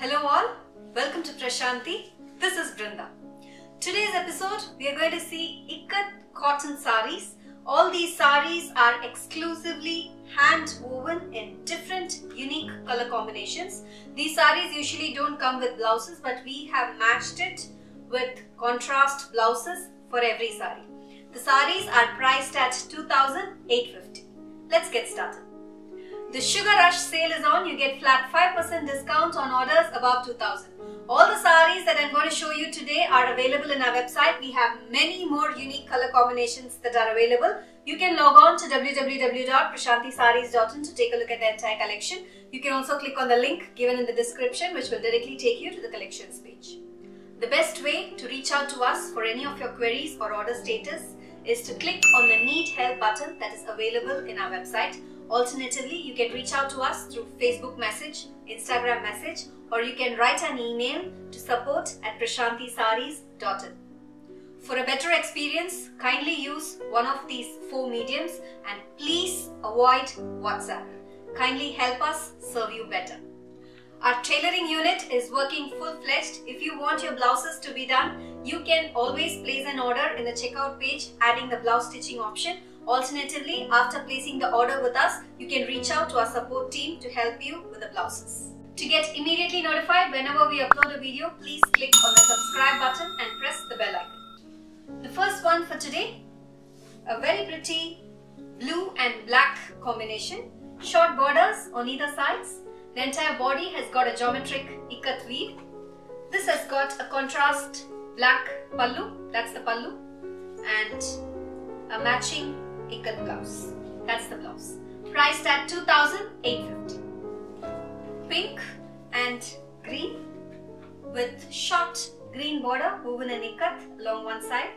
Hello all, welcome to Prashanti. This is Brinda. Today's episode we are going to see Ikat cotton saris. All these saris are exclusively hand woven in different unique color combinations. These saris usually don't come with blouses, but we have matched it with contrast blouses for every sari. The saris are priced at 2,850. Let's get started. The Sugar Rush sale is on. You get flat 5% discount on orders above 2,000. All the saris that I'm going to show you today are available in our website. We have many more unique color combinations that are available. You can log on to www.prashantisarees.in to take a look at the entire collection. You can also click on the link given in the description, which will directly take you to the collections page. The best way to reach out to us for any of your queries or order status is to click on the Need Help button that is available in our website. Alternatively, you can reach out to us through Facebook message, Instagram message, or you can write an email to support@prashantisarees.in. For a better experience, kindly use one of these 4 mediums and please avoid WhatsApp. Kindly help us serve you better. Our tailoring unit is working full-fledged. If you want your blouses to be done, you can always place an order in the checkout page adding the blouse stitching option. Alternatively, after placing the order with us, you can reach out to our support team to help you with the blouses. To get immediately notified whenever we upload a video, please click on the subscribe button and press the bell icon. The first one for today, a very pretty blue and black combination. Short borders on either sides. The entire body has got a geometric ikat weave. This has got a contrast black pallu, that's the pallu, and a matching ikat blouse, that's the blouse. Priced at 2,850. Pink and green with short green border woven in ikat along one side,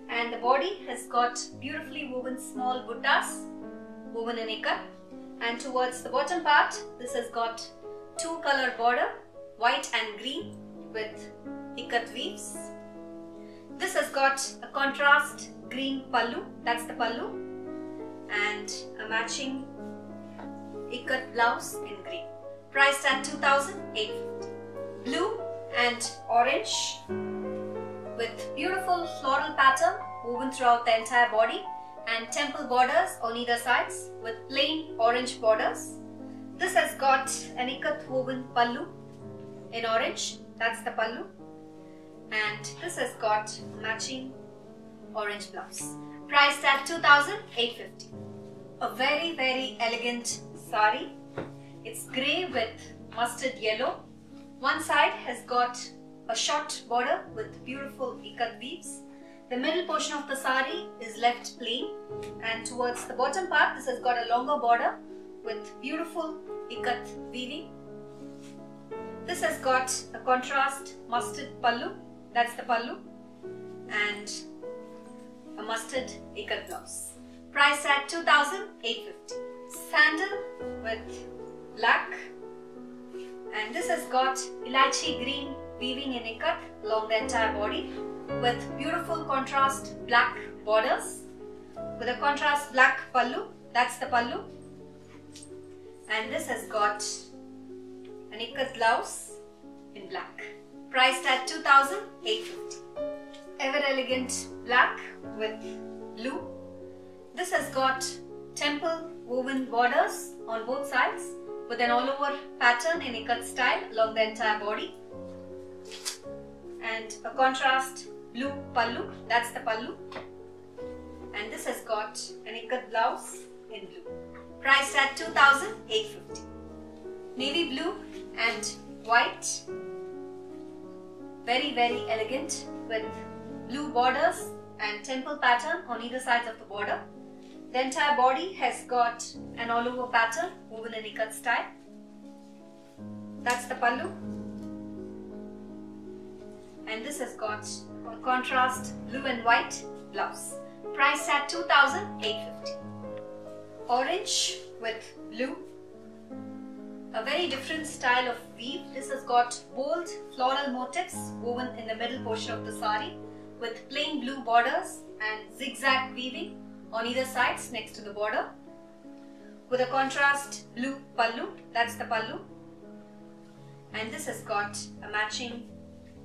and the body has got beautifully woven small buttas woven in ikat. And towards the bottom part, this has got 2-color border, white and green with ikat weaves. This has got a contrast green pallu, that's the pallu, and a matching ikat blouse in green. Priced at 2,850. Blue and orange with beautiful floral pattern woven throughout the entire body, and temple borders on either sides with plain orange borders. This has got an ikat woven pallu in orange, that's the pallu, and this has got matching orange blouse. Priced at 2,850. A very elegant sari. It's grey with mustard yellow. One side has got a short border with beautiful ikat weaves. The middle portion of the sari is left plain, and towards the bottom part, this has got a longer border with beautiful ikat weaving. This has got a contrast mustard pallu, that's the pallu, and a mustard ikat blouse. Priced at 2,850. Sandal with black, and this has got elaichi green weaving in ikat along the entire body, with beautiful contrast black borders, with a contrast black pallu, that's the pallu, and this has got an ikat blouse in black. Priced at 2,850. Ever elegant black with blue. This has got temple woven borders on both sides with an all over pattern in ikat style along the entire body, and a contrast blue pallu, that's the pallu, and this has got an ikat blouse in blue. Priced at 2,850. Navy blue and white, very elegant with blue borders and temple pattern on either sides of the border. The entire body has got an all over pattern woven in ikat style, that's the pallu, and this has got a contrast blue and white blouse. Priced at 2,850. Orange with blue, a very different style of weave. This has got bold floral motifs woven in the middle portion of the sari with plain blue borders and zigzag weaving on either sides next to the border, with a contrast blue pallu, that's the pallu, and And this has got a matching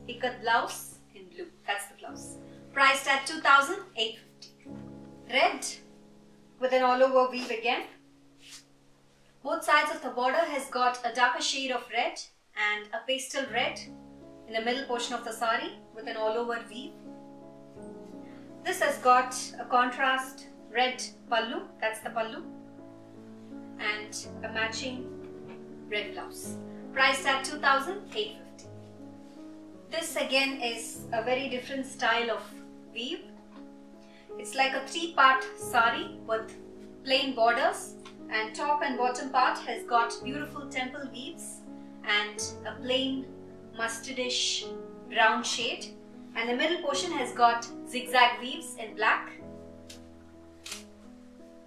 ikat blouse in blue. That's the blouse. Priced at 2,850. Red with an all over weave again. Both sides of the border has got a darker shade of red and a pastel red in the middle portion of the sari with an all over weave. This has got a contrast red pallu, that's the pallu, and a matching red blouse. Priced at 2,850. This again is a very different style of weave. It's like a 3-part sari with plain borders, and top and bottom part has got beautiful temple weaves and a plain mustardish brown shade, and the middle portion has got zigzag weaves in black.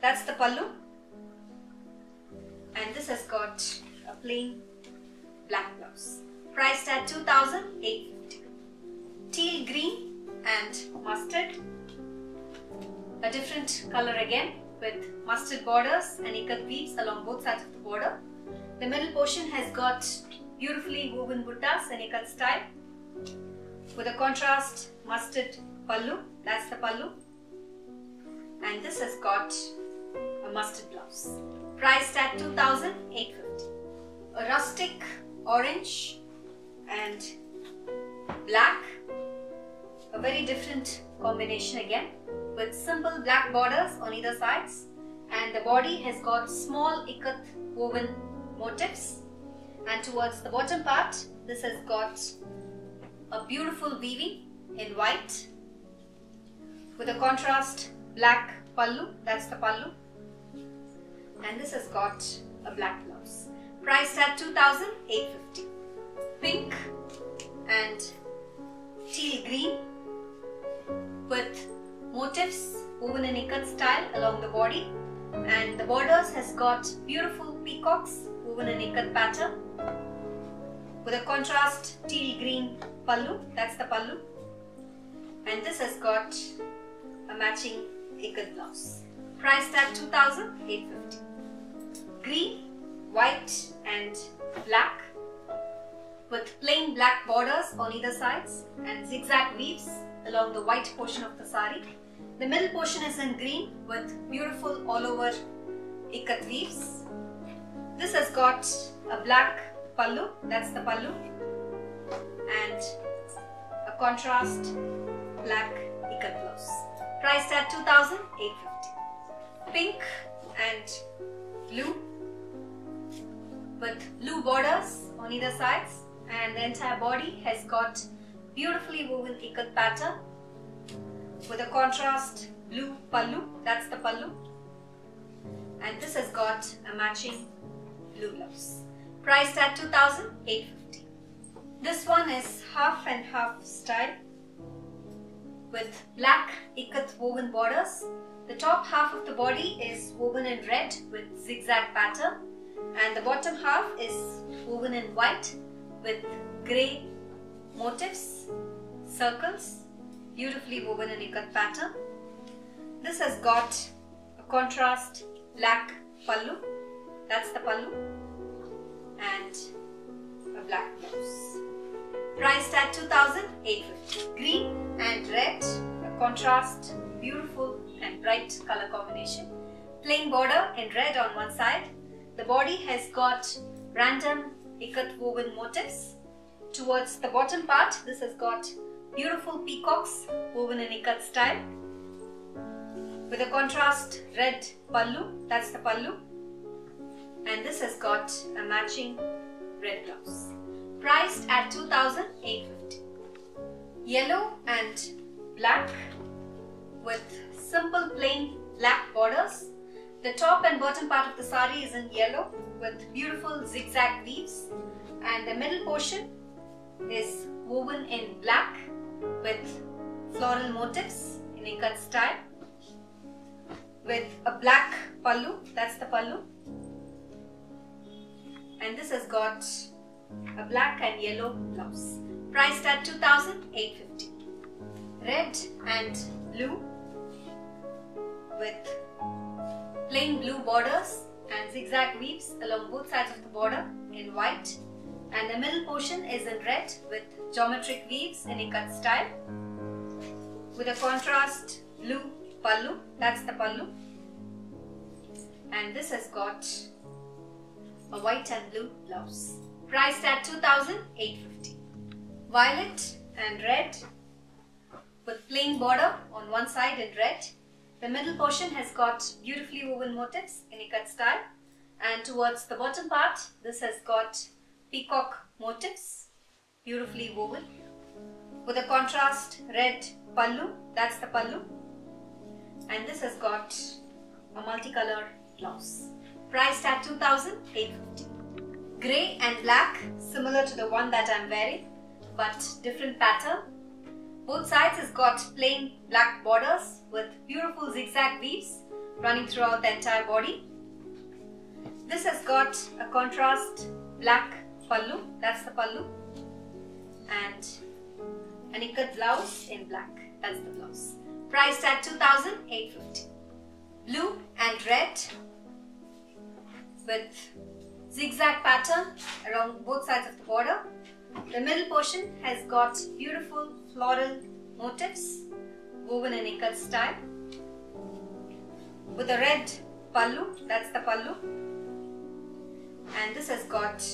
That's the pallu, and this has got a plain black blouse. Priced at 2,850. Teal green and mustard, a different color again with mustard borders and ikat weaves along both sides of the border. The middle portion has got beautifully woven buttas in ikat style with a contrast mustard pallu, that's the pallu, and this has got a mustard blouse. Priced at 2,850. A rustic orange and black, a very different combination again with simple black borders on either sides, and the body has got small ikat woven motifs, and towards the bottom part this has got a beautiful weaving in white with a contrast black pallu, that's the pallu, and this has got a black blouse. Priced at 2,850. Pink and teal green with motifs woven in ikat style along the body, and the borders has got beautiful peacocks woven in ikat pattern with a contrast teal green pallu, that's the pallu, and this has got a matching ikat blouse. Priced at 2,850. Green, white and black with plain black borders on either sides and zigzag weaves along the white portion of the sari. The middle portion is in green with beautiful all over ikat weaves. This has got a black pallu, that's the pallu, and a contrast black ikat blouse. Priced at 2,850. Pink and blue with blue borders on either sides, and the entire body has got beautifully woven ikat pattern with a contrast blue pallu, that's the pallu, and this has got a matching blue blouse. Priced at 2,850. This one is half and half style with black ikat woven borders. The top half of the body is woven in red with zigzag pattern, and the bottom half is woven in white with grey motifs, circles, beautifully woven in ikat pattern. This has got a contrast black pallu, that's the pallu, and a black blouse. Priced at 2,850. Green and red, a contrast, beautiful and bright color combination. Plain border in red on one side. The body has got random ikat woven motifs. Towards the bottom part, this has got beautiful peacocks woven in ikat style with a contrast red pallu, that's the pallu, and this has got a matching red blouse. Priced at 2,850. Yellow and black with simple plain black borders. The top and bottom part of the sari is in yellow with beautiful zigzag weaves, and the middle portion is woven in black with floral motifs in ikat style with a black pallu, that's the pallu, and this has got a black and yellow blouse. Priced at 2,850. Red and blue with plain blue borders and zigzag weaves along both sides of the border in white, and the middle portion is in red with geometric weaves in ikat style with a contrast blue pallu, that's the pallu, and this has got a white and blue blouse. Priced at 2,850. Violet and red with plain border on one side in red. The middle portion has got beautifully woven motifs in ikat style, and towards the bottom part this has got peacock motifs beautifully woven with a contrast red pallu, that's the pallu, and this has got a multicolor blouse. Priced at 2,850. Grey and black, similar to the one that I am wearing, but different pattern. Both sides has got plain black borders with beautiful zigzag weaves running throughout the entire body. This has got a contrast black pallu, that's the pallu, and an ikat blouse in black, that's the blouse. Priced at 2,850. Blue and red with zigzag pattern along both sides of the border. The middle portion has got beautiful floral motifs woven in ikat style with a red pallu, that's the pallu, and this has got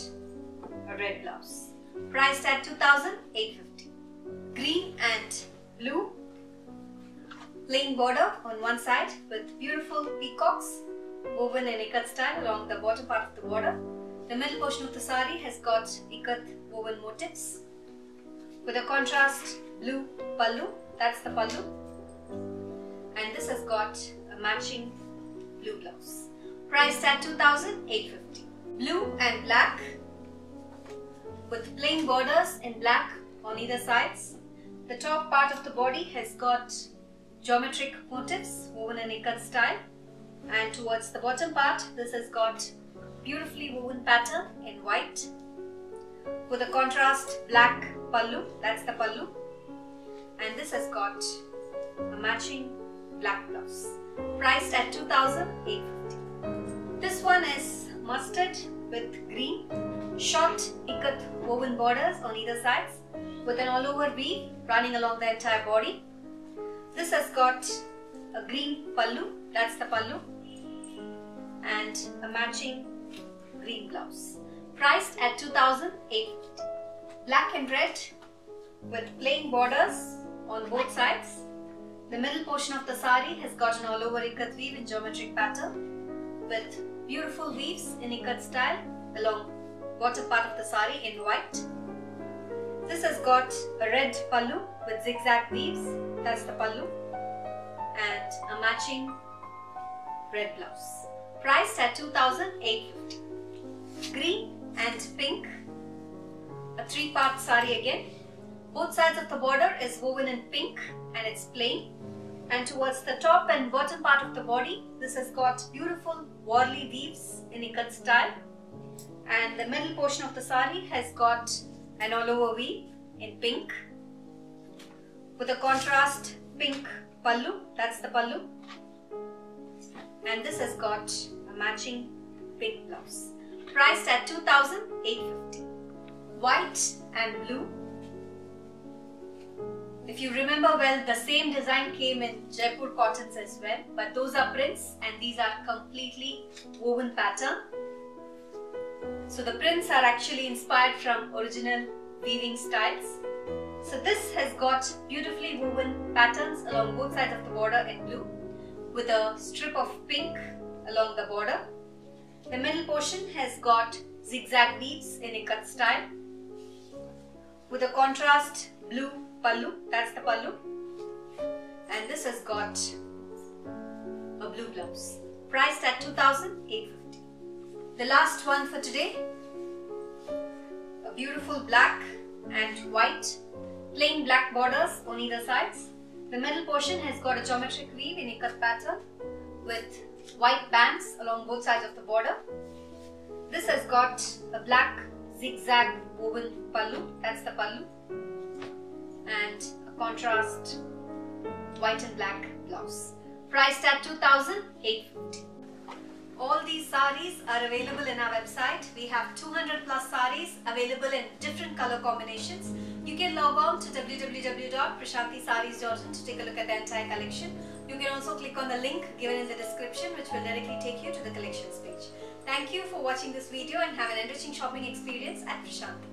a red blouse. Priced at 2,850. Green and blue, plain border on one side with beautiful peacocks woven in ikat style along the bottom part of the border. The middle portion of the sari has got ikat woven motifs with a contrast blue pallu, that's the pallu, and this has got a matching blue blouse. Priced at 2,850. Blue and black with plain borders in black on either sides. The top part of the body has got geometric motifs woven in ikat style, and towards the bottom part this has got beautifully woven pattern in white with a contrast black pallu, that's the pallu, and this has got a matching black blouse. Priced at 2,850. This one is mustard with green, short ikat woven borders on either sides with an all over weave running along the entire body. This has got a green pallu, that's the pallu, and a matching green blouse. Priced at 2,850. Black and red with plain borders on both sides. The middle portion of the sari has got an all over ikat weave in geometric pattern with beautiful weaves in ikat style along bottom part of the sari in white. This has got a red pallu with zigzag weaves, that's the pallu, and a matching red blouse. Priced at 2,850. Green and pink, a three-part sari again. Both sides of the border is woven in pink and it's plain, and towards the top and bottom part of the body this has got beautiful worli weaves in ikat style, and the middle portion of the sari has got an all over weave in pink with a contrast pink pallu, that's the pallu, and this has got a matching pink blouse. Priced at 2,850. White and blue. If you remember well, the same design came in Jaipur cottons as well, but those are prints and these are completely woven pattern. So the prints are actually inspired from original weaving styles. So this has got beautifully woven patterns along both sides of the border in blue with a strip of pink along the border. The middle portion has got zigzag weaves in ikat style with a contrast blue pallu, that's the pallu, and this has got a blue blouse. Priced at 2,850. The last one for today, a beautiful black and white, plain black borders on either sides. The middle portion has got a geometric weave in ikat pattern with white bands along both sides of the border. This has got a black zigzag woven pallu, that's the pallu, and a contrast white and black blouse. Priced at 2,850. All these saris are available in our website. We have 200 plus saris available in different color combinations. You can log on to www.prashantisarees.in to take a look at the entire collection. You can also click on the link given in the description, which will directly take you to the collections page. Thank you for watching this video and have an enriching shopping experience at Prashanti.